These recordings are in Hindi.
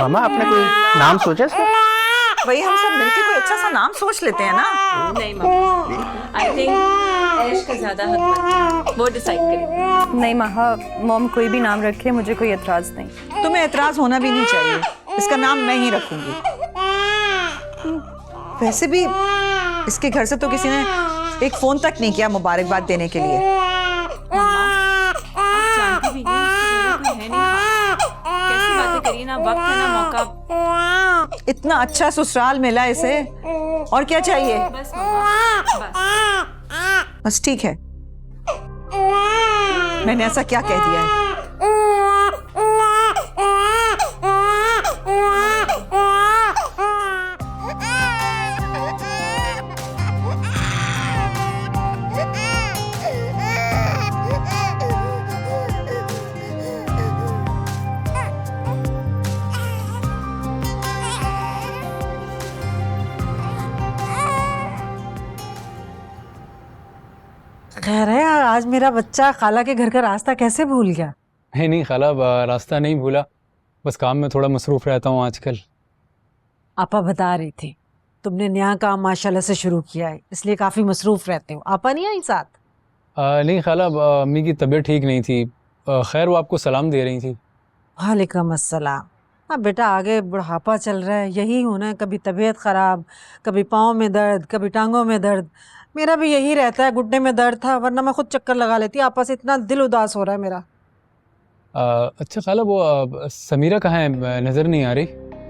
मामा आपने कोई नाम सोचा इसका? वही हम सब मिलके कोई अच्छा सा नाम सोच लेते हैं ना। नहीं मामा, आई थिंक ऐश का ज्यादा हक बनता है, वो डिसाइड करें। नहीं माँ, मॉम कोई भी नाम रखे, मुझे कोई एतराज नहीं। तुम्हें एतराज होना भी नहीं चाहिए, इसका नाम मैं ही रखूंगी। वैसे भी इसके घर से तो किसी ने एक फोन तक नहीं किया मुबारकबाद देने के लिए। आप जानती भी नहीं उसके घर में कोई है नहीं खास। कैसी बातें करिए ना, वक्त है ना मौका। इतना अच्छा ससुराल मिला इसे, और क्या चाहिए? बस मामा, बस। बस ठीक है, मैंने ऐसा क्या कह दिया है? खैर है, आज मेरा बच्चा खाला के घर का रास्ता कैसे भूल गया? नहीं खाला, रास्ता नहीं भूला, बस काम में थोड़ा मसरूफ़ रहता हूँ आजकल। आपा बता रही थी तुमने नया काम माशाल्लाह से शुरू किया है, इसलिए काफ़ी मसरूफ़ रहते हो। आपा नहीं आई साथ? नहीं खाला, अम्मी की तबीयत ठीक नहीं थी। खैर वो आपको सलाम दे रही थी। वालेकुम अस्सलाम। हाँ बेटा, आगे बुढ़ापा चल रहा है, यही होना है, कभी तबीयत ख़राब, कभी पाँव में दर्द, कभी टांगों में दर्द। मेरा भी यही रहता है, घुटने में दर्द था, वरना मैं खुद चक्कर लगा लेती। आपा से इतना दिल उदास हो रहा है मेरा। अच्छा खाला, वो समीरा कहाँ है? नज़र नहीं आ रही।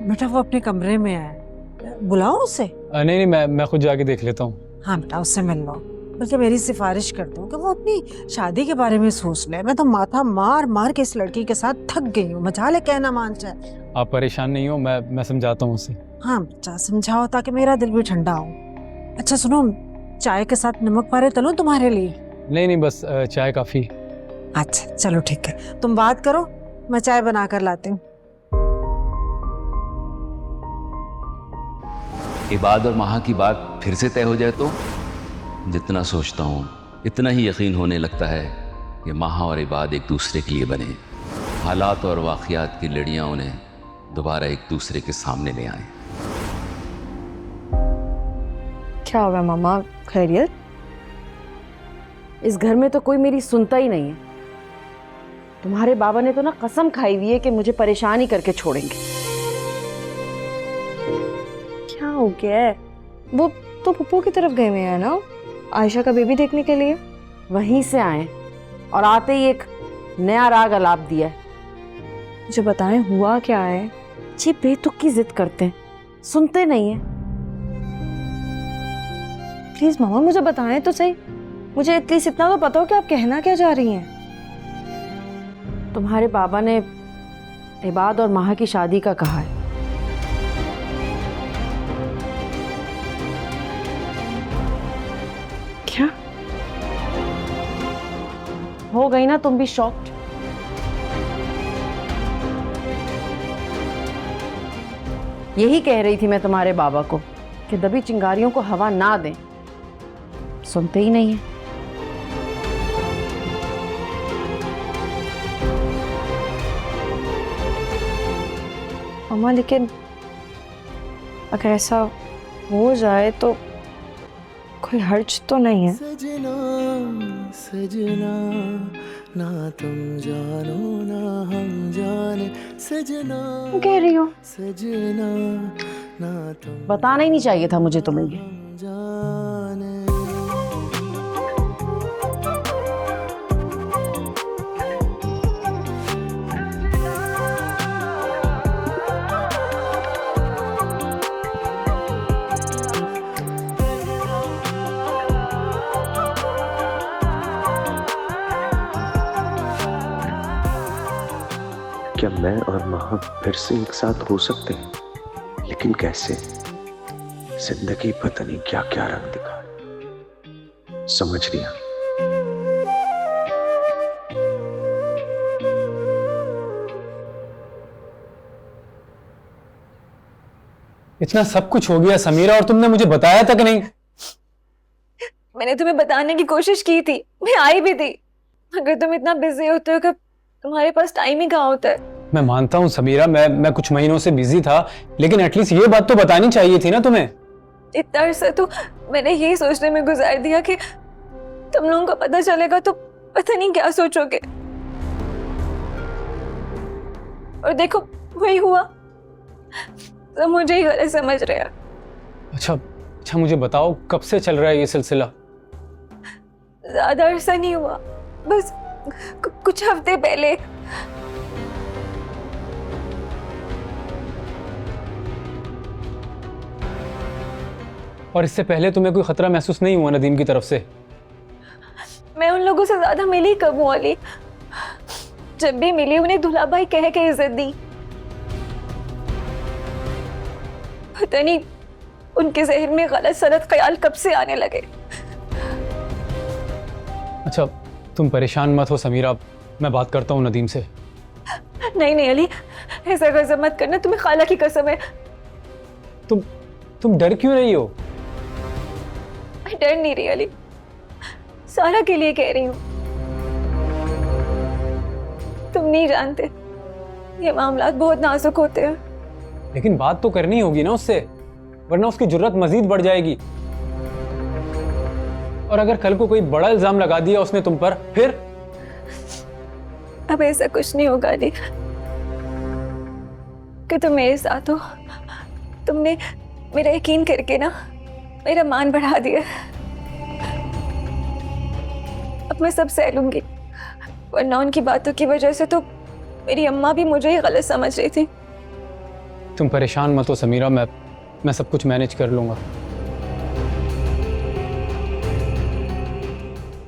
बेटा वो अपने कमरे में है, बुलाओ उसे? नहीं, मैं खुद जाके देख लेता हूँ। हाँ बेटा, उससे मिल लो, बल्कि मेरी सिफारिश कर दो कि वो अपनी शादी के बारे में सोच ले। मैं तो माथा मार मार के इस लड़की के साथ थक गई हूँ, मजा ले कहना मान जाए। आप परेशान नहीं हो, मैं समझाता हूँ उसे। हाँ बच्चा, समझाओ ताकि मेरा दिल भी ठंडा हो। अच्छा सुनो, चाय के साथ नमक पारे तलूं तुम्हारे लिए? नहीं, बस चाय काफ़ी। अच्छा चलो ठीक है, तुम बात करो, मैं चाय बना कर लाती हूँ। इबाद और महा की बात फिर से तय हो जाए तो जितना सोचता हूँ इतना ही यकीन होने लगता है कि महा और इबाद एक दूसरे के लिए बने। हालात और वाक़ियात की लड़ियाँ उन्हें दोबारा एक दूसरे के सामने ले आए। क्या हुआ मामा, खैरियत? इस घर में तो कोई मेरी सुनता ही नहीं है। तुम्हारे बाबा ने तो ना कसम खाई हुई है कि मुझे परेशान ही करके छोड़ेंगे। क्या हो गया है? वो तो पप्पू की तरफ गए हुए हैं ना, आयशा का बेबी देखने के लिए। वहीं से आए और आते ही एक नया राग अलाप दिया है। मुझे बताएं हुआ क्या है? जी बेतुकी जिद करते हैं, सुनते नहीं है। प्लीज मामा मुझे बताएं तो सही, मुझे एटलीस्ट इतना तो पता हो कि आप कहना क्या चाह रही हैं। तुम्हारे बाबा ने इबाद और महा की शादी का कहा है। क्या हो गई ना तुम भी शॉक्ड? यही कह रही थी मैं तुम्हारे बाबा को कि दबी चिंगारियों को हवा ना दें, सुनते ही नहीं है। मामा लेकिन अगर ऐसा हो जाए तो कोई हर्ज तो नहीं है? सजना सजना ना तुम जानो ना हम जाने, सजना कह रही हो? सजना ना तुम बताना ही नहीं चाहिए था मुझे तुम्हें ये। जाने। क्या मैं और महा फिर से एक साथ हो सकते हैं? लेकिन कैसे? जिंदगी पता नहीं क्या क्या रंग दिखा है। समझ लिया। इतना सब कुछ हो गया समीरा, और तुमने मुझे बताया तक नहीं। मैंने तुम्हें बताने की कोशिश की थी, मैं आई भी थी, मगर तुम इतना बिजी होते हो कि तुम्हारे पास टाइम ही कहाँ होता है। मैं मानता हूँ समीरा, मैं कुछ महीनों से बिजी था, लेकिन एटलीस्ट ये बात तो बतानी चाहिए थी ना तुम्हें। इतना अरसा तो मैंने यही सोचने में गुजार दिया कि तुम लोगों को पता चलेगा तो पता नहीं क्या सोचोगे, और देखो वही हुआ। तो मुझे ही गलत समझ रहे हैं। अच्छा मुझे बताओ, कब से चल रहा है ये सिलसिला? ज्यादा अरसा नहीं हुआ, बस कुछ हफ्ते पहले। और इससे पहले तुम्हें कोई खतरा महसूस नहीं हुआ नदीम की तरफ से? मैं उन लोगों से ज्यादा मिली कब हूँ अली? जब भी मिली उन्हें दूल्हा भाई कह के इज्जत दी। पता नहीं उनके जहन में गलत सलत ख्याल कब से आने लगे। अच्छा तुम परेशान मत हो समीरा, मैं बात करता हूँ नदीम से। नहीं अली, ऐसा गज़ब मत करना, तुम्हें खाला की कसम है। तुम डर क्यों रही हो? मैं डर नहीं रही अली, सारा के लिए कह रही हूँ। तुम नहीं जानते ये मामलात बहुत नाजुक होते हैं। लेकिन बात तो करनी होगी ना उससे, वरना उसकी जुर्रत मजीद बढ़ जाएगी। और अगर कल को कोई बड़ा इल्जाम लगा दिया उसने तुम पर, फिर? अब ऐसा कुछ नहीं होगा अली, कि तुम मेरे साथ हो। तुमने मेरा यकीन करके ना मेरा मान बढ़ा दिया। अब मैं सब सह लूंगी, वरना उनकी बातों की वजह से तो मेरी अम्मा भी मुझे ही गलत समझ रही थी। तुम परेशान मत हो समीरा, मैं सब कुछ मैनेज कर लूंगा।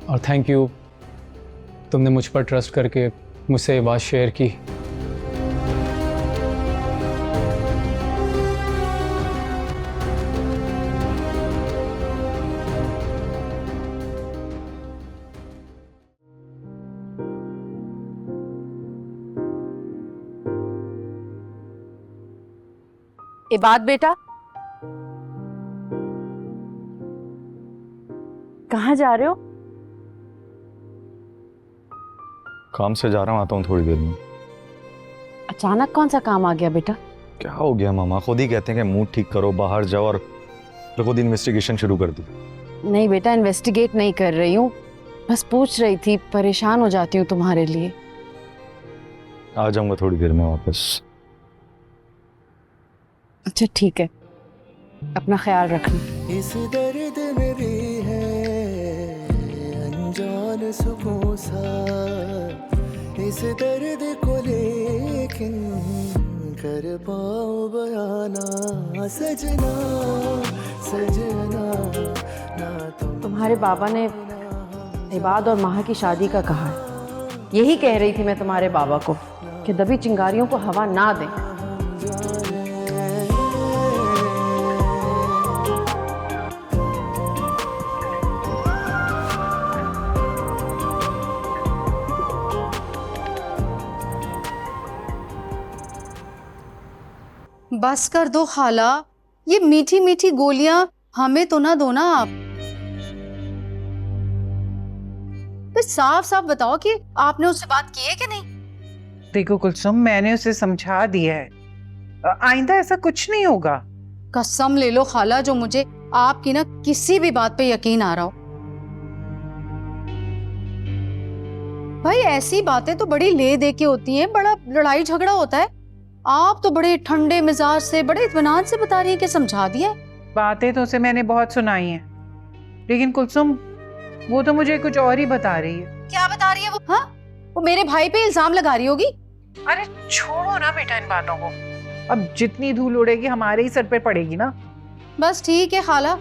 और थैंक यू, तुमने मुझ पर ट्रस्ट करके मुझसे ये बात शेयर की। इबाद बेटा, कहाँ जा रहे हो? काम से जा रहा हूँ, आता हूँ थोड़ी देर में। अचानक कौन सा काम आ गया बेटा? क्या हो गया मामा? खुद ही कहते हैं कि मूड ठीक करो, बाहर जाओ, और खुद इन्वेस्टिगेशन शुरू कर दी। नहीं बेटा, इन्वेस्टिगेट नहीं कर रही हूँ, बस पूछ रही थी, परेशान हो जाती हूँ तुम्हारे लिए। आ जाऊंगा थोड़ी देर में वापस। अच्छा ठीक है, अपना ख्याल रखना। इस दर्द में भी है अनजान सुकून सा, इस दर्द को लेकिन कर पाऊं बयाना सजना सजना ना तुम्हारे बाबा ने इबाद और माहा की शादी का कहा है। यही कह रही थी मैं तुम्हारे बाबा को कि दबी चिंगारियों को हवा ना दें। बस कर दो खाला, ये मीठी मीठी गोलियां हमें तो ना दो ना आप। तो साफ साफ बताओ कि आपने उससे बात की है कि नहीं? देखो कुलसुम, मैंने उसे समझा दिया है, आइंदा ऐसा कुछ नहीं होगा। कसम ले लो खाला, जो मुझे आपकी ना किसी भी बात पे यकीन आ रहा हो। भाई ऐसी बातें तो बड़ी ले दे के होती हैं, बड़ा लड़ाई झगड़ा होता है। आप तो बड़े ठंडे मिजाज से, बड़े इत्मीनान से बता रही है कि समझा दिया। बातें तो उसे मैंने बहुत सुनाई हैं, लेकिन कुलसुम वो तो मुझे कुछ और ही बता रही है। क्या बता रही है वो? हाँ, वो मेरे भाई पे इल्जाम लगा रही होगी। अरे छोड़ो ना बेटा इन बातों को, अब जितनी धूल उड़ेगी हमारे ही सर पे पड़ेगी ना। बस ठीक है खाला,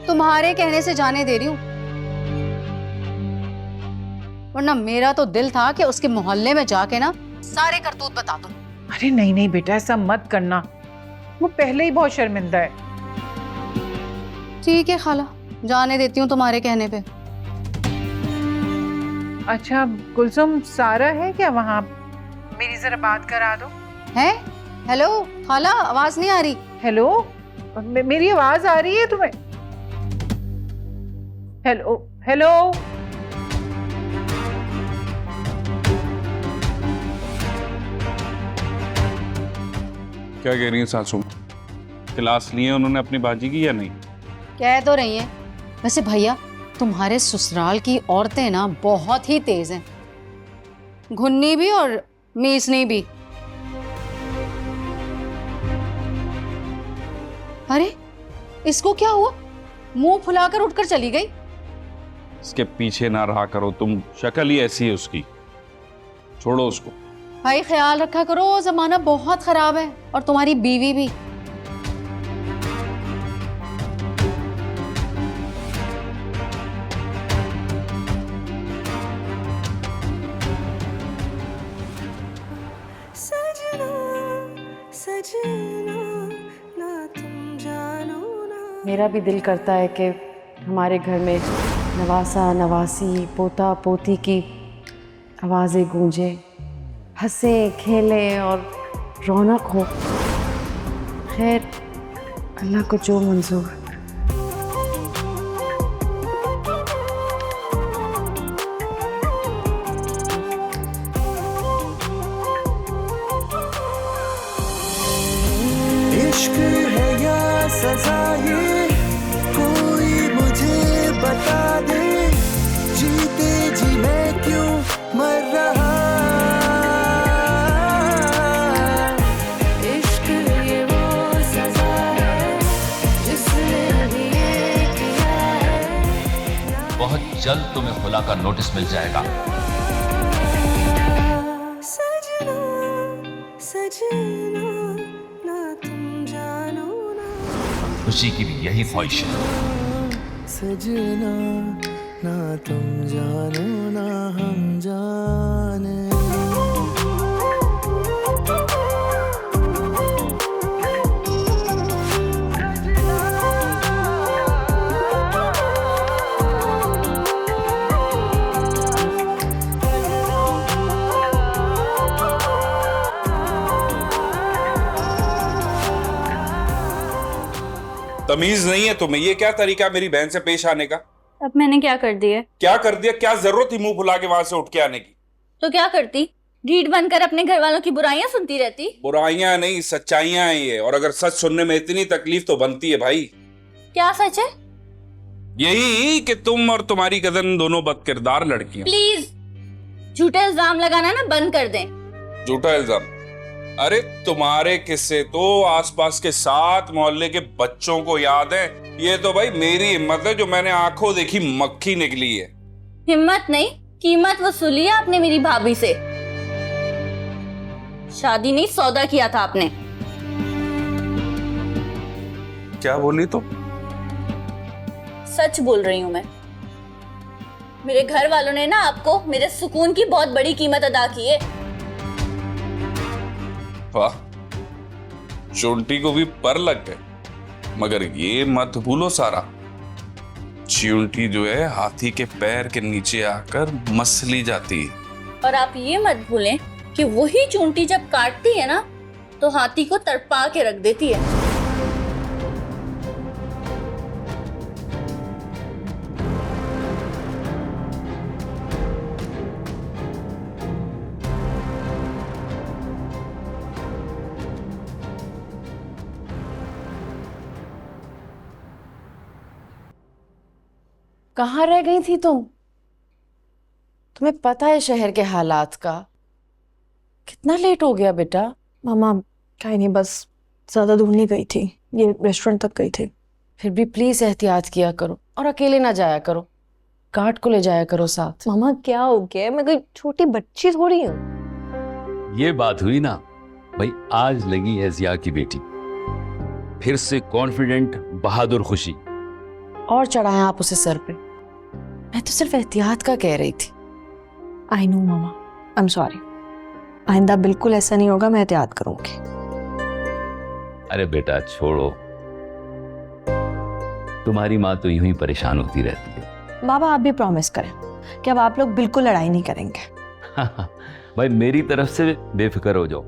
तुम्हारे कहने से जाने दे रही हूँ, वरना मेरा तो दिल था कि उसके मोहल्ले में जाके ना सारे करतूत बता दूं। अरे नहीं नहीं बेटा, ऐसा मत करना, वो पहले ही बहुत शर्मिंदा है। ठीक है खाला, जाने देती हूँ तुम्हारे कहने पे। अच्छा कुलसुम, सारा है क्या वहाँ? मेरी जरा बात करा दो। है? हेलो खाला, आवाज नहीं आ रही? हेलो, मेरी आवाज आ रही है तुम्हें? Hello hello. क्या कह रही हैं सासू? क्लास लिए उन्होंने अपनी बाजी की या नहीं? कह तो रही हैं। वैसे भैया, तुम्हारे ससुराल की औरतें ना बहुत ही तेज हैं, घुन्नी भी और मीसनी भी। अरे इसको क्या हुआ? मुंह फुलाकर उठकर चली गई। इसके पीछे ना रहा करो तुम, शक्ल ही ऐसी है उसकी, छोड़ो उसको। भाई ख्याल रखा करो, जमाना बहुत खराब है, और तुम्हारी बीवी भी। मेरा भी दिल करता है कि हमारे घर में नवासा नवासी पोता पोती की आवाज़ें गूंजे, हंसे खेले और रौनक हो। खैर अल्लाह को जो मंजूर। इश्क है या सजा ये कोई मुझे बता दे, जीते जी मैं क्यों मर रहा। इश्क ये वो सजा है जिसने अभी ये किया है। बहुत जल्द तुम्हें खुला का नोटिस मिल जाएगा। सजना सजना ना तुम जानो ना, खुशी की भी यही ख्वाहिश है। सजना ना तुम जानो ना हम जाने। तमीज नहीं है तुम्हें? ये क्या तरीका मेरी बहन से पेश आने का? अब मैंने क्या कर दिया? क्या कर दिया? क्या जरूरत थी मुंह फुला के वहां से उठ के आने की? तो क्या करती? ढीठ बनकर अपने घर वालों की बुराइयां सुनती रहती? बुराइयां नहीं, सच्चाइयां हैं ये, और अगर सच सुनने में इतनी तकलीफ तो बनती है भाई। क्या सच है? यही कि तुम और तुम्हारी कजन दोनों बदकिरदार लड़कियां। प्लीज झूठे इल्जाम लगाना ना बंद कर दें। झूठा इल्जाम? अरे तुम्हारे किस्से तो आसपास के 7 मोहल्ले के बच्चों को याद है। ये तो भाई मेरी हिम्मत है जो मैंने आंखों देखी मक्खी निकली है। हिम्मत नहीं, कीमत वसूली है आपने मेरी भाभी से। शादी नहीं सौदा किया था आपने। क्या बोली तुम? सच बोल रही हूं मैं। मेरे घर वालों ने ना आपको मेरे सुकून की बहुत बड़ी कीमत अदा की है। वाह, चोंटी को भी पर लग गए। मगर ये मत भूलो सारा, चींटी जो है हाथी के पैर के नीचे आकर मसली जाती है। और आप ये मत भूलें कि वही चूंटी जब काटती है ना तो हाथी को तड़पा के रख देती है। कहाँ रह गई थी तुम? तुम्हें पता है शहर के हालात का? कितना लेट हो गया बेटा? मामा कहीं नहीं, बस ज्यादा दूर नहीं गई थी, ये रेस्टोरेंट तक गई थी। फिर भी प्लीज एहतियात किया करो और अकेले ना जाया करो, गार्ड को ले जाया करो साथ। मामा क्या हो गया? मैं कोई छोटी बच्ची थोड़ी हूँ। ये बात हुई ना भाई, आज लगी है जिया की बेटी, फिर से कॉन्फिडेंट बहादुर खुशी। और चढ़ाया आप उसे सर पे। मैं तो सिर्फ एहतियात का कह रही थी। I know mama, I am sorry. आइंदा बिल्कुल ऐसा नहीं होगा, मैं एहतियात करूंगी। अरे बेटा छोड़ो, तुम्हारी माँ तो यूं ही परेशान होती रहती है। बाबा आप भी प्रॉमिस करें कि अब आप लोग बिल्कुल लड़ाई नहीं करेंगे। भाई मेरी तरफ से बेफिक्र हो जाओ,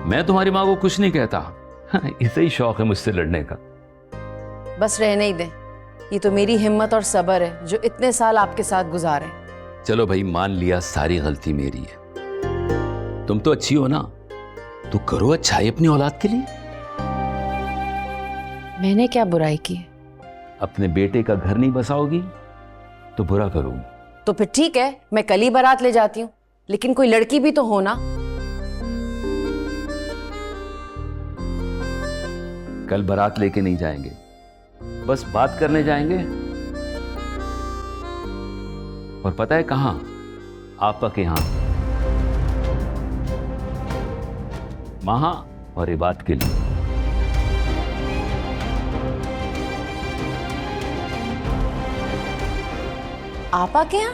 मैं तुम्हारी माँ को कुछ नहीं कहता। इसे ही शौक है मुझसे लड़ने का। बस रहने ही दे, ये तो मेरी हिम्मत और सब्र है जो इतने साल आपके साथ गुजारे। चलो भाई मान लिया सारी गलती मेरी है, तुम तो अच्छी हो ना, तो करो अच्छाई अपनी औलाद के लिए। मैंने क्या बुराई की है? अपने बेटे का घर नहीं बसाओगी तो बुरा करूंगी। तो फिर ठीक है, मैं कल ही बारात ले जाती हूँ, लेकिन कोई लड़की भी तो हो ना। कल बारात लेके नहीं जाएंगे, बस बात करने जाएंगे। और पता है कहां? आपा के यहां, महा और इबाद के लिए। आपा के यहाँ?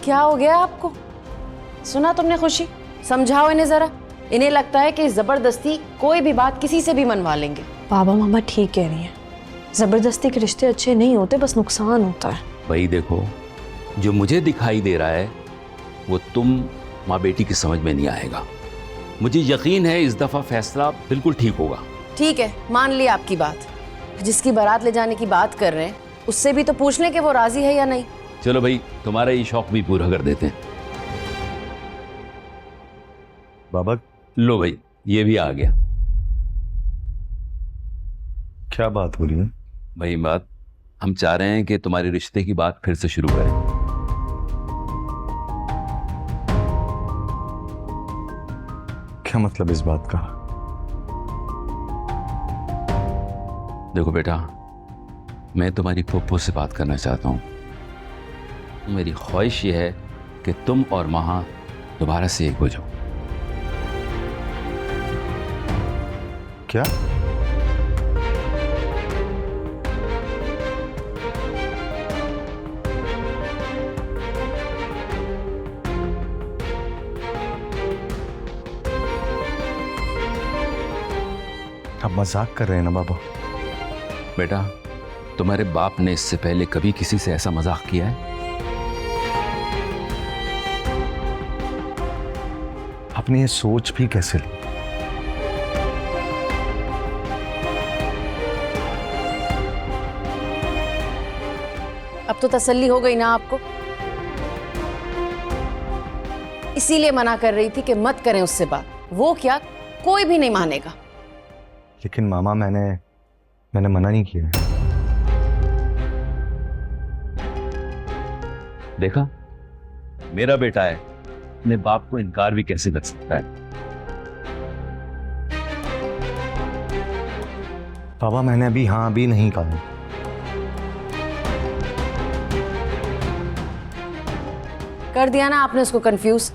क्या हो गया आपको? सुना तुमने खुशी? समझाओ इन्हें जरा। इन्हें लगता है कि जबरदस्ती कोई भी बात किसी से भी मनवा लेंगे। बाबा मामा ठीक कह रही हैं, जबरदस्ती के रिश्ते अच्छे नहीं होते, बस नुकसान होता है। वही देखो, जो मुझे दिखाई दे रहा है वो तुम माँ बेटी की समझ में नहीं आएगा। मुझे यकीन है इस दफा फैसला बिल्कुल ठीक होगा। ठीक है, मान ली आपकी बात। जिसकी बारात ले जाने की बात कर रहे हैं उससे भी तो पूछ लें कि वो राजी है या नहीं। चलो भाई, तुम्हारा ये शौक भी पूरा कर देते हैं। बाबा, लो भाई, ये भी आ गया। क्या बात हो रही है? भाई बात, हम चाह रहे हैं कि तुम्हारे रिश्ते की बात फिर से शुरू करें। क्या मतलब इस बात का? देखो बेटा, मैं तुम्हारी फूफो से बात करना चाहता हूँ। मेरी ख्वाहिश ये है कि तुम और महा दोबारा से एक हो जाओ। क्या? आप मजाक कर रहे हैं ना बाबा? बेटा, तुम्हारे बाप ने इससे पहले कभी किसी से ऐसा मजाक किया है? आपने ये सोच भी कैसे ली? अब तो तसल्ली हो गई ना आपको? इसीलिए मना कर रही थी कि मत करें उससे बात। वो क्या, कोई भी नहीं मानेगा। लेकिन मामा, मैंने मना नहीं किया। देखा, मेरा बेटा है, अपने बाप को इनकार भी कैसे कर सकता है। बाबा, मैंने अभी हाँ अभी नहीं कहा। कर दिया ना आपने उसको कंफ्यूज।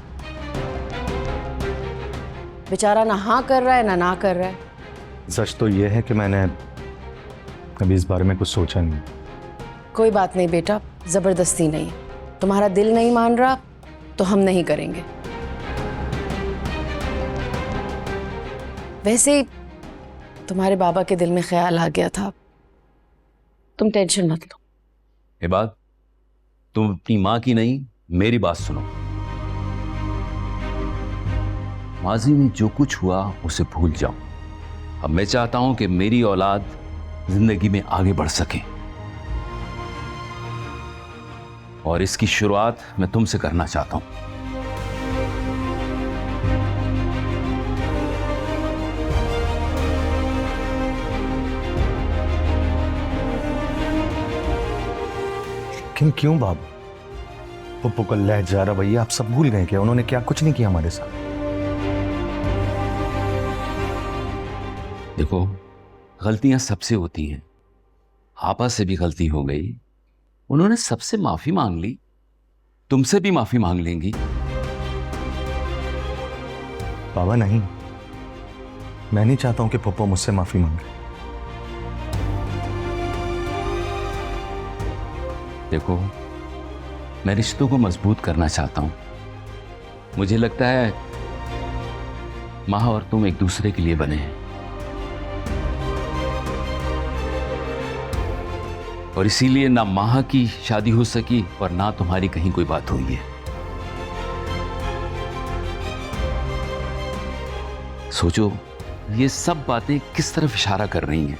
बेचारा ना हाँ कर रहा है ना ना कर रहा है। सच तो यह है कि मैंने कभी इस बारे में कुछ सोचा नहीं। कोई बात नहीं बेटा, जबरदस्ती नहीं। तुम्हारा दिल नहीं मान रहा तो हम नहीं करेंगे। वैसे ही तुम्हारे बाबा के दिल में ख्याल आ गया था, तुम टेंशन मत लो। ये बात, तुम अपनी माँ की नहीं, मेरी बात सुनो। माजी में जो कुछ हुआ उसे भूल जाओ। अब मैं चाहता हूं कि मेरी औलाद जिंदगी में आगे बढ़ सके, और इसकी शुरुआत मैं तुमसे करना चाहता हूं। लेकिन क्यों बाबू? पप्पू का लहजा, भैया, आप सब भूल गए क्या? उन्होंने क्या कुछ नहीं किया हमारे साथ। देखो, गलतियां सबसे होती हैं। आपा से भी गलती हो गई, उन्होंने सबसे माफी मांग ली, तुमसे भी माफी मांग लेंगी। बाबा नहीं, मैं नहीं चाहता हूं कि पप्पू मुझसे माफी मांगे। देखो, मैं रिश्तों को मजबूत करना चाहता हूं। मुझे लगता है माँ और तुम एक दूसरे के लिए बने हैं, और इसीलिए ना माँ की शादी हो सकी और ना तुम्हारी कहीं कोई बात हुई है। सोचो, ये सब बातें किस तरफ इशारा कर रही हैं।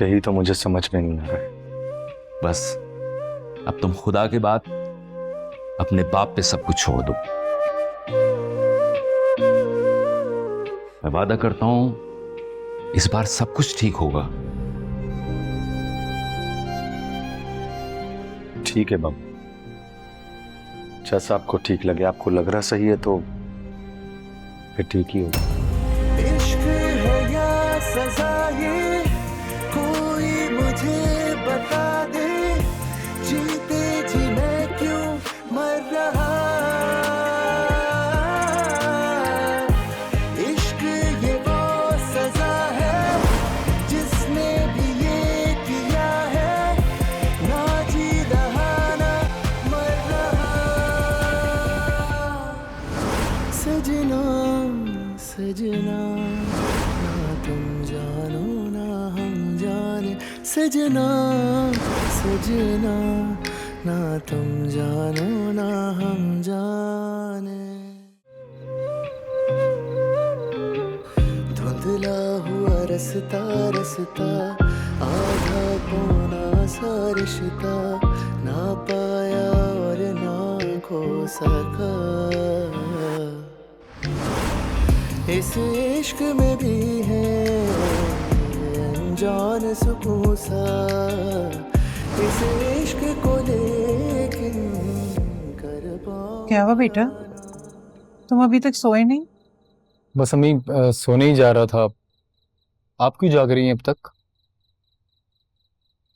यही तो मुझे समझ में नहीं आ रहा है। बस अब तुम खुदा के बाद अपने बाप पे सब कुछ छोड़ दो। मैं वादा करता हूं इस बार सब कुछ ठीक होगा। ठीक है बाबू, जैसा आपको ठीक लगे। आपको लग रहा सही है तो फिर ठीक ही होगा। इश्क है या सजा ये कोई मुझे बता दे, जीते जी मैं क्यों मर रहा। इश्क ये वो सजा है जिसने भी ये किया है, ना जी रहा ना मर रहा। सजना सजना ना तुम जानो ना हम जाने, सजना सजना ना तुम जानो ना हम जाने। धुंधला हुआ रस्ता रस्ता, आधा पौना सा रिश्ता, ना पाया और ना खो सका। इस इश्क में भी है अनजान सुकून सा, इस इश्क को लेकिन कर पाऊं। क्या हुआ बेटा, तुम अभी तक सोए नहीं? बस अम्मी सोने ही जा रहा था। आप क्यों जाग रही हैं अब तक?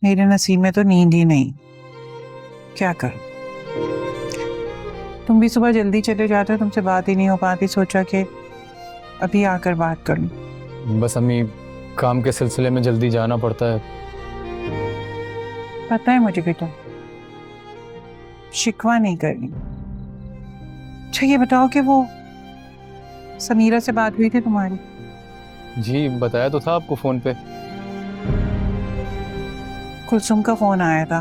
मेरे नसीब में तो नींद ही नहीं, क्या कर। तुम भी सुबह जल्दी चले जाते हो, तुमसे बात ही नहीं हो पाती, सोचा कि अभी आकर बात कर लूं। बस अम्मी काम के सिलसिले में जल्दी जाना पड़ता है। पता है मुझे बेटा, शिकवा नहीं करनी। अच्छा ये बताओ कि वो समीरा से बात हुई थी तुम्हारी? जी बताया तो था आपको फोन पे। कुलसुम का फोन आया था,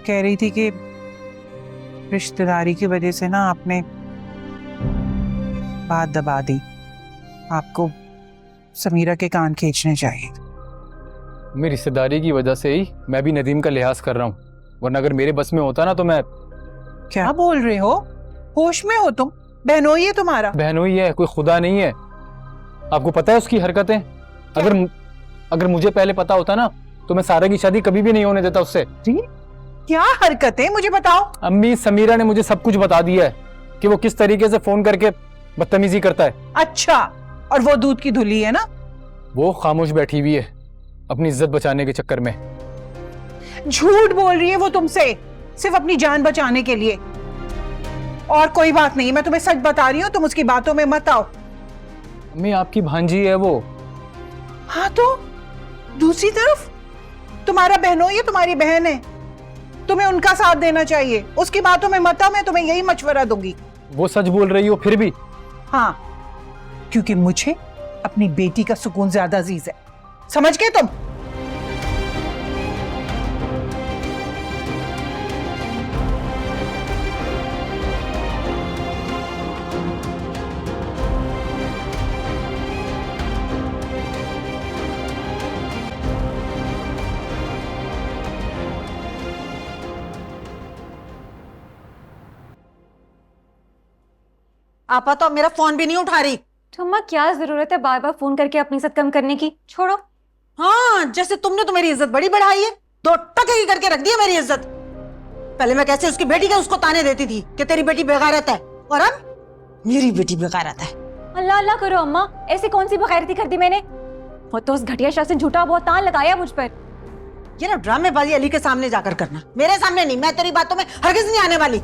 कह रही थी कि रिश्तेदारी की वजह से ना आपने बात दबा दी, आपको समीरा के कान खींचने चाहिए। मेरी रिश्तेदारी की वजह से ही मैं भी नदीम का लिहाज कर रहा हूँ, वरना अगर मेरे बस में होता ना तो मैं। क्या बोल रहे हो? होश में हो तुम? बहनोई है तुम्हारा? बहनोई है, कोई खुदा नहीं है। आपको पता है उसकी हरकतें? अगर मुझे पहले पता होता ना तो मैं सारा की शादी कभी भी नहीं होने देता उससे। क्या हरकतें, मुझे बताओ। अम्मी समीरा ने मुझे सब कुछ बता दिया है कि वो किस तरीके से फोन करके बदतमीजी करता है। अच्छा, और वो दूध की धुली है ना? वो खामोश बैठी हुई है अपनी इज्जत बचाने के चक्कर में। झूठ बोल रही है वो तुमसे, सिर्फ अपनी जान बचाने के लिए। और कोई बात नहीं, मैं तुम्हें सच बता रही हूँ, तुम उसकी बातों में मत आओ। अम्मी आपकी भांजी है वो। हाँ तो दूसरी तरफ तुम्हारा बहनोई है, तुम्हारी बहन है, तुम्हें उनका साथ देना चाहिए। उसकी बातों में मत आओ, मैं तुम्हें यही मशवरा दूंगी। वो सच बोल रही हो फिर भी? हाँ, क्योंकि मुझे अपनी बेटी का सुकून ज्यादा अजीज है, समझ गए तुम? आपा तो मेरा फोन भी नहीं उठा रही। तो अम्मा क्या जरूरत है बार बार फोन करके अपनी इज्जत कम करने की? छोड़ो। हाँ, जैसे तुमने तो मेरी इज्जत बड़ी बढ़ाई है, 2 टके ही करके रख दी है मेरी इज्जत। पहले मैं कैसे उसकी बेटी के उसको ताने देती थी कि तेरी बेटी बेगैरत है, और अब मेरी बेटी बेगैरत है। अल्लाह अल्लाह करो अम्मा, ऐसी कौन सी बेगैरती कर दी मैंने? वो तो उस घटिया शख्स ने झूठा बहुत तान लगाया मुझ पर। ये ना ड्रामेबाजी अली के सामने जाकर करना, मेरे सामने नहीं। मैं तेरी बातों में हरगिज नहीं आने वाली।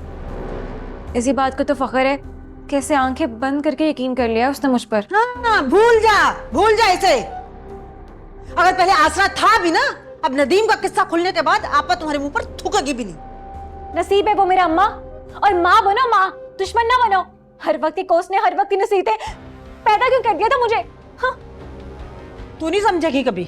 इसी बात को तो फख्र है, कैसे आंखें बंद करके यकीन कर लिया उसने मुझ पर। हाँ, भूल जा इसे। अगर पहले आसरा था भी ना, अब नदीम का किस्सा खुलने के बाद आपा तुम्हारे मुंह पर थूकेगी भी नहीं। नसीब है वो मेरा अम्मा, और माँ बनो माँ, दुश्मन ना बनो। हर वक्त की कोसने, हर वक्त की नसीहतें, पैदा क्यों कर दिया था मुझे? हाँ। तू नहीं समझेगी कभी।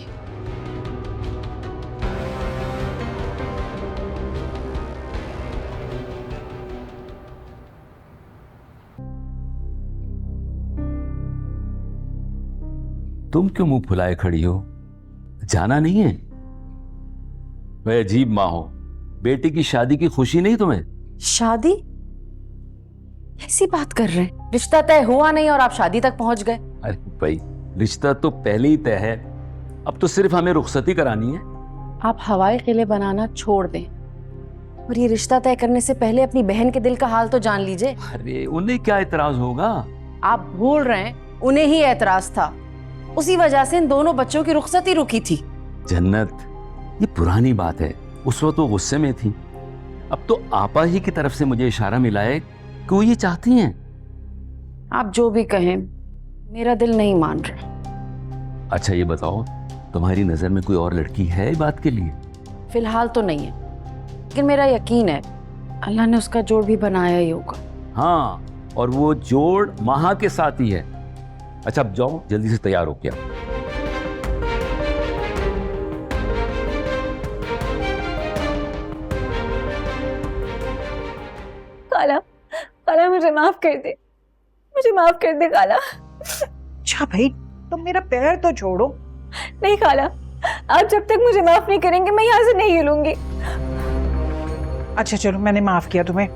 तुम क्यों मुंह फुलाए खड़ी हो? जाना नहीं है? वह अजीब माँ हो, बेटी की शादी की खुशी नहीं तुम्हें? शादी? ऐसी बात कर रहे हैं? रिश्ता तय हुआ नहीं और आप शादी तक पहुंच गए। अरे भाई, रिश्ता तो पहले ही तय है, अब तो सिर्फ हमें रुखसती करानी है। आप हवाई किले बनाना छोड़ दें और ये रिश्ता तय करने से पहले अपनी बहन के दिल का हाल तो जान लीजिए। अरे उन्हें क्या एतराज होगा? आप भूल रहे हैं, उन्हें ही एतराज था। उसी वजह से इन दोनों बच्चों की रुखसती रुकी थी। जन्नत, ये पुरानी बात है, उस वक्त वो गुस्से में थी। अब तो आपा ही की तरफ से मुझे इशारा मिला है कि वो ये चाहती हैं। आप जो भी कहें, मेरा दिल नहीं मान रहा। अच्छा ये बताओ, तुम्हारी नजर में कोई और लड़की है इस बात के लिए? फिलहाल तो नहीं है, लेकिन मेरा यकीन है अल्लाह ने उसका जोड़ भी बनाया ही होगा। हाँ, और वो जोड़ महा के साथ ही है। अच्छा अब जाओ, जल्दी से तैयार हो क्या। खाला, खाला मुझे माफ कर दे, मुझे माफ कर दे खाला। अच्छा भाई, तुम मेरा पैर तो छोड़ो। नहीं खाला, आप जब तक मुझे माफ नहीं करेंगे मैं यहाँ से नहीं हिलूंगी। अच्छा चलो, मैंने माफ किया तुम्हें,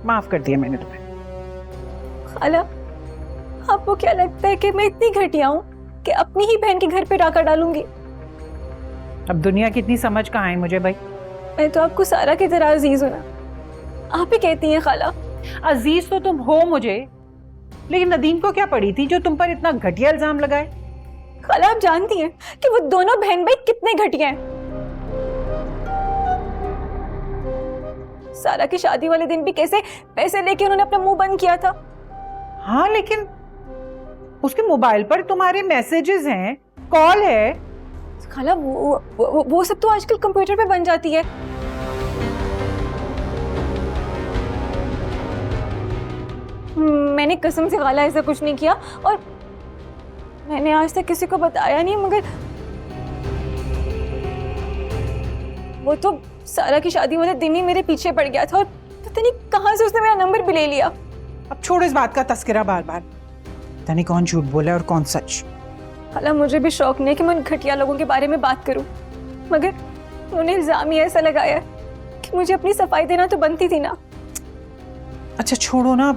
माफ कर दिया मैंने तुम्हें। खाला, आपको क्या लगता है कि मैं इतनी घटिया हूँ कि अपनी ही बहन के घर पे डाका डालूंगी? अब दुनिया की इतनी समझ कहाँ है मुझे भाई। मैं तो आपको सारा की तरह अजीज हूँ ना, आप ही कहती हैं खाला। अजीज तो तुम हो मुझे, लेकिन नदीम को क्या पड़ी थी जो तुम पर इतना घटिया इल्जाम लगाए? खाला आप जानती हैं कि वो दोनों बहन भाई कितने घटिया हैं। सारा की शादी वाले दिन भी कैसे पैसे लेके उन्होंने अपना मुंह बंद किया था। हाँ, लेकिन उसके मोबाइल पर तुम्हारे मैसेजेस हैं, कॉल है। खाला वो सब तो आजकल कंप्यूटर पे बन जाती है। मैंने कसम से खाला ऐसा कुछ नहीं किया, और मैंने आज तक किसी को बताया नहीं, मगर वो तो सारा की शादी वाले दिन ही मेरे पीछे पड़ गया था और पता नहीं कहां से उसने मेरा नंबर भी ले लिया। अब छोड़ इस बात का तस्करा बार बार, पता नहीं कौन झूठ बोला और कौन सच। खाला मुझे भी शौक नहीं कि मैं उन घटिया लोगों के बारे में बात करूं, मगर उन्होंने इल्जाम ही ऐसा लगाया कि मुझे अपनी सफाई देना तो बनती थी ना। अच्छा छोड़ो ना,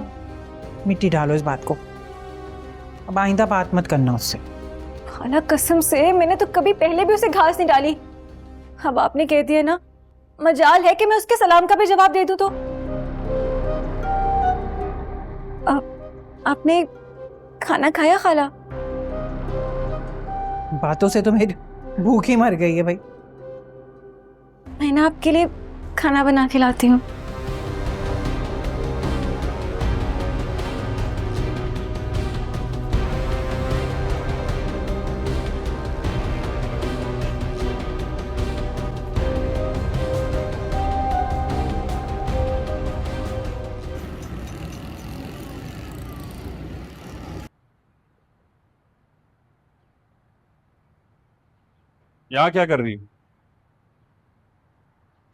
मिट्टी डालो इस बात को, अब आइंदा बात मत करना उससे। खाला कसम से मैंने तो कभी पहले भी उसे घास नहीं डाली। अब आपने कह दिया ना, मजाल है कि मैं उसके सलाम का भी जवाब दे दूं तो। आपने खाना खाया खाला? बातों से तो मेरी भूख ही मर गई है भाई। मैं ना आपके लिए खाना बना के लाती हूँ। यहाँ क्या कर रही हो?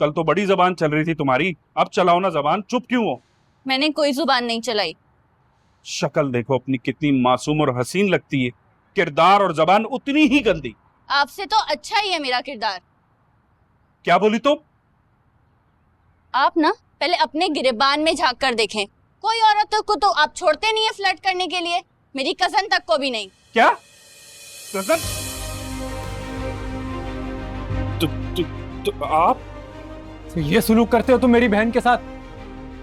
कल तो बड़ी जबान चल रही थी तुम्हारी, अब चलाओ ना जबान, चुप क्यों हो? मैंने कोई जुबान नहीं चलाई। शक्ल देखो अपनी, कितनी मासूम और हसीन लगती है, किरदार और जबान उतनी ही गंदी। आपसे तो अच्छा ही है मेरा किरदार। क्या बोली तुम? आप ना पहले अपने गिरेबान में झांक कर देखें, कोई औरत को तो आप छोड़ते नहीं है फ्लर्ट करने के लिए, मेरी कजन तक को भी नहीं। क्या कजन? तो आप ये सुलूक करते हो तुम मेरी बहन के साथ?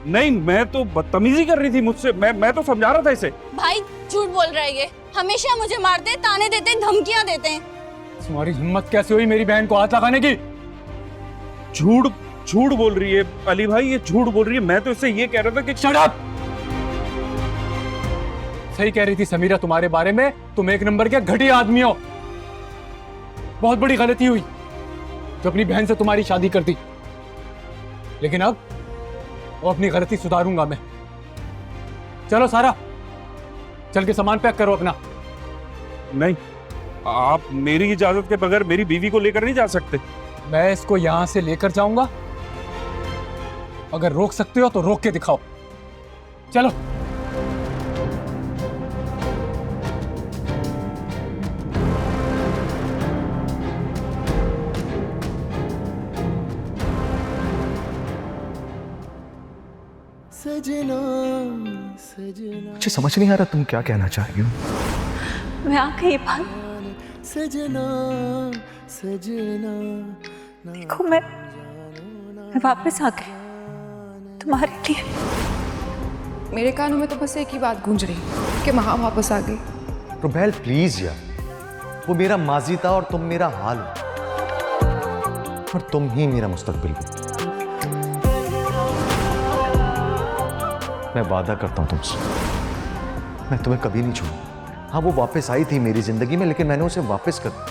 नहीं, मैं तो बदतमीजी कर रही थी मुझसे, मैं तो समझा रहा था इसे। भाई झूठ बोल रहा है ये, हमेशा मुझे मारते, ताने देते, धमकियां देते हैं। तुम्हारी हिम्मत कैसे हुई मेरी बहन को हाथ लगाने की? झूठ बोल रही है अली भाई, ये झूठ बोल रही है। मैं तो इससे ये कह रहा था कि शट अप! सही कह रही थी समीरा तुम्हारे बारे में, तुम एक नंबर के घटिया आदमी हो। बहुत बड़ी गलती हुई जो अपनी बहन से तुम्हारी शादी कर दी, लेकिन अब वो अपनी गलती सुधारूंगा मैं। चलो सारा, चल के सामान पैक करो अपना। नहीं, आप मेरी इजाजत के बगैर मेरी बीवी को लेकर नहीं जा सकते। मैं इसको यहां से लेकर जाऊंगा, अगर रोक सकते हो तो रोक के दिखाओ। चलो। सजना सजना मुझे समझ नहीं आ रहा तुम क्या कहना चाह रही हो। मैं आ गई बात। सजना सजना देखो मैं वापस आ गई तुम्हारे लिए। मेरे कानों में तो बस एक ही बात गूंज रही कि महा वापस आ गई। रुबैल प्लीज यार, वो मेरा माजी था और तुम मेरा हाल हो, और तुम ही मेरा मुस्तकबिल हो। मैं वादा करता हूं तुमसे, मैं तुम्हें कभी नहीं छोड़ूंगा। हाँ वो वापस आई थी मेरी जिंदगी में, लेकिन मैंने उसे वापस कर दिया,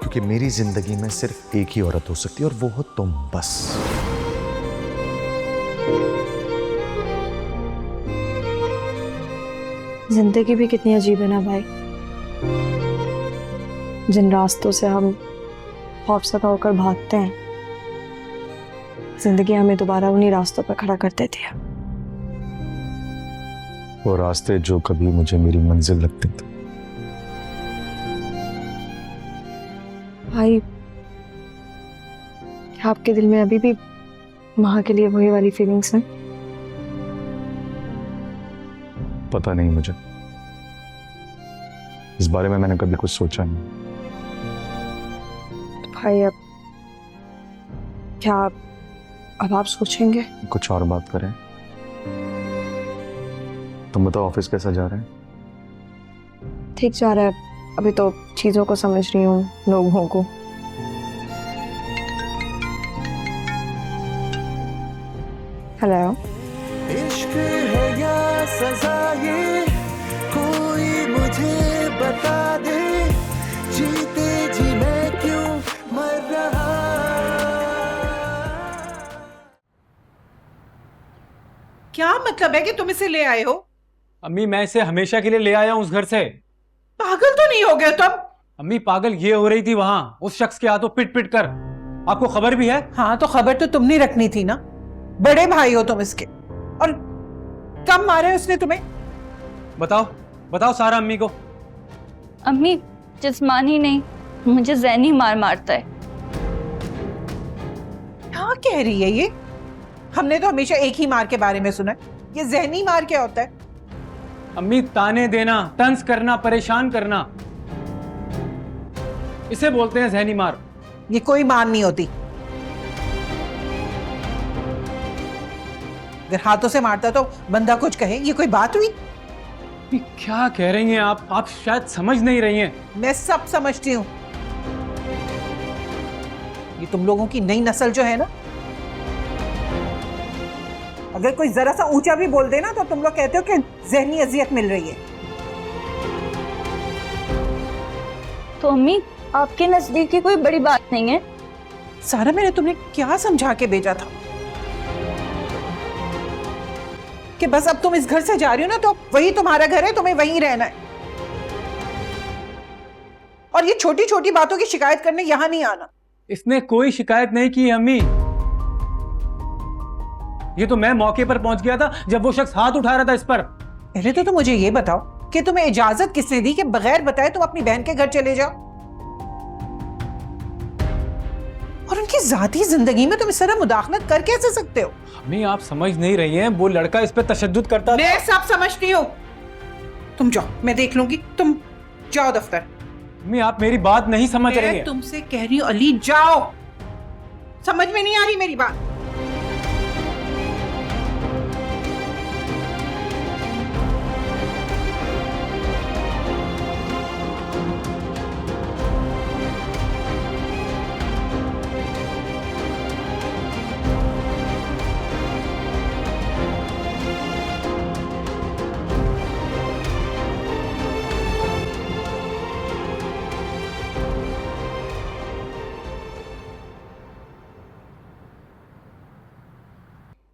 क्योंकि मेरी जिंदगी में सिर्फ एक ही औरत हो सकती है और वो हो तुम बस। जिंदगी भी कितनी अजीब है ना भाई। जिन रास्तों से हम खौफसदा होकर भागते हैं, जिंदगी हमें दोबारा उन्हीं रास्तों पर खड़ा कर देती है। वो रास्ते जो कभी मुझे मेरी मंजिल लगते थे। भाई क्या आपके दिल में अभी भी माँ के लिए वही वाली फीलिंग्स हैं? पता नहीं मुझे, इस बारे में मैंने कभी कुछ सोचा नहीं। तो भाई अब क्या अब आप सोचेंगे? कुछ और बात करें। तुम बताओ ऑफिस कैसा जा रहा है? ठीक जा रहा है, अभी तो चीजों को समझ रही हूँ, लोगों को। हेलो। इश्क है या सजा ये कोई मुझे बता दे, जीते जी मैं क्यों मर रहा। क्या मतलब है कि तुम इसे ले आए हो? अम्मी मैं इसे हमेशा के लिए ले आया हूं उस घर से। पागल तो नहीं हो गए तुम? अम्मी पागल ये हो रही थी वहां उस शख्स के हाथों पिट पिट कर। आपको खबर भी है? हाँ तो खबर तो तुमने रखनी थी ना, बड़े भाई हो तुम इसके। और कब मारे उसने तुम्हें? बताओ बताओ सारा अम्मी को। अम्मी जिस्मानी नहीं, मुझे ज़हनी मार मारता है। क्या कह रही है ये? हमने तो हमेशा एक ही मार के बारे में सुना है, ये ज़हनी मार क्या होता है? अम्मी ताने देना, तंज करना, परेशान करना, इसे बोलते हैं ज़हनी मार। ये कोई मार नहीं होती। अगर हाथों से मारता तो बंदा कुछ कहे, ये कोई बात हुई? क्या कह रही हैं आप शायद समझ नहीं रही हैं। मैं सब समझती हूँ। ये तुम लोगों की नई नस्ल जो है ना, अगर कोई जरा सा ऊंचा भी बोल देना तो तुम लोग कहते हो कि ज़हनी अजियत मिल रही है। तो अम्मी आपके नजदीक की कोई बड़ी बात नहीं है। सारा मैंने तुम्हें क्या समझा के भेजा था कि बस अब तुम इस घर से जा रही हो ना, तो वही तुम्हारा घर है, तुम्हें वहीं रहना है। और ये छोटी छोटी बातों की शिकायत करने यहां नहीं आना। इसने कोई शिकायत नहीं की अम्मी, ये तो मैं मौके पर पहुंच गया था जब वो शख्स हाथ उठा रहा था इस पर। पहले तो तुम मुझे ये बताओ कि तुम्हें इजाजत किसने दी कि बगैर बताए तुम अपनी बहन के घर चले जाओ, और उनकी जाती जिंदगी में तुम इस तरह मुदाखलत कर कैसे सकते हो? अम्मी आप समझ नहीं रही हैं, वो लड़का इस पे तशद्दुद करता था। मैं सब समझती हूँ। तुम जाओ, मैं देख लूंगी। तुम जाओ दफ्तर। अम्मी आप मेरी बात नहीं समझ रही हैं। मैं तुमसे कह रही हूँ अली जाओ। समझ में नहीं आ रही मेरी बात?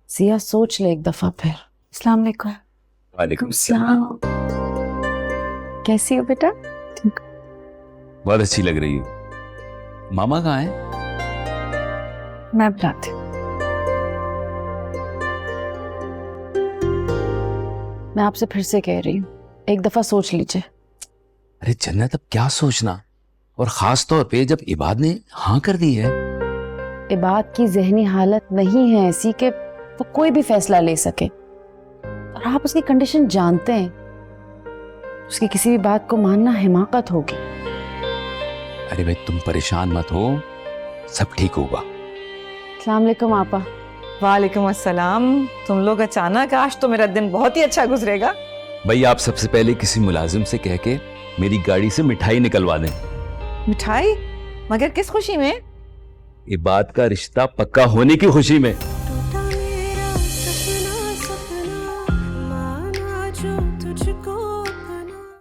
सिया सोच ले एक दफा फिर। अस्सलाम वालेकुम। वालेकुम सलाम। कैसी हो बेटा? बहुत अच्छी लग रही है। मामा कहाँ है? मैं बुलाती हूँ। मैं आपसे फिर से कह रही हूँ, एक दफा सोच लीजिए। अरे जन्नत अब क्या सोचना, और खास तौर पे जब इबाद ने हाँ कर दी है। इबाद की जहनी हालत नहीं है ऐसी कि वो कोई भी फैसला ले सके, और आप उसकी कंडीशन जानते हैं, उसकी किसी भी बात को मानना हिमाकत होगी। अरे भाई तुम परेशान मत हो, सब ठीक होगा। अस्सलाम वालेकुम आपा। वालेकुम अस्सलाम। तुम लोग अचानक, आज तो मेरा दिन बहुत ही अच्छा गुजरेगा। भाई आप सबसे पहले किसी मुलाजिम से कह के मेरी गाड़ी से मिठाई निकलवा दें। मिठाई? मगर किस खुशी में? ये बात का रिश्ता पक्का होने की खुशी में।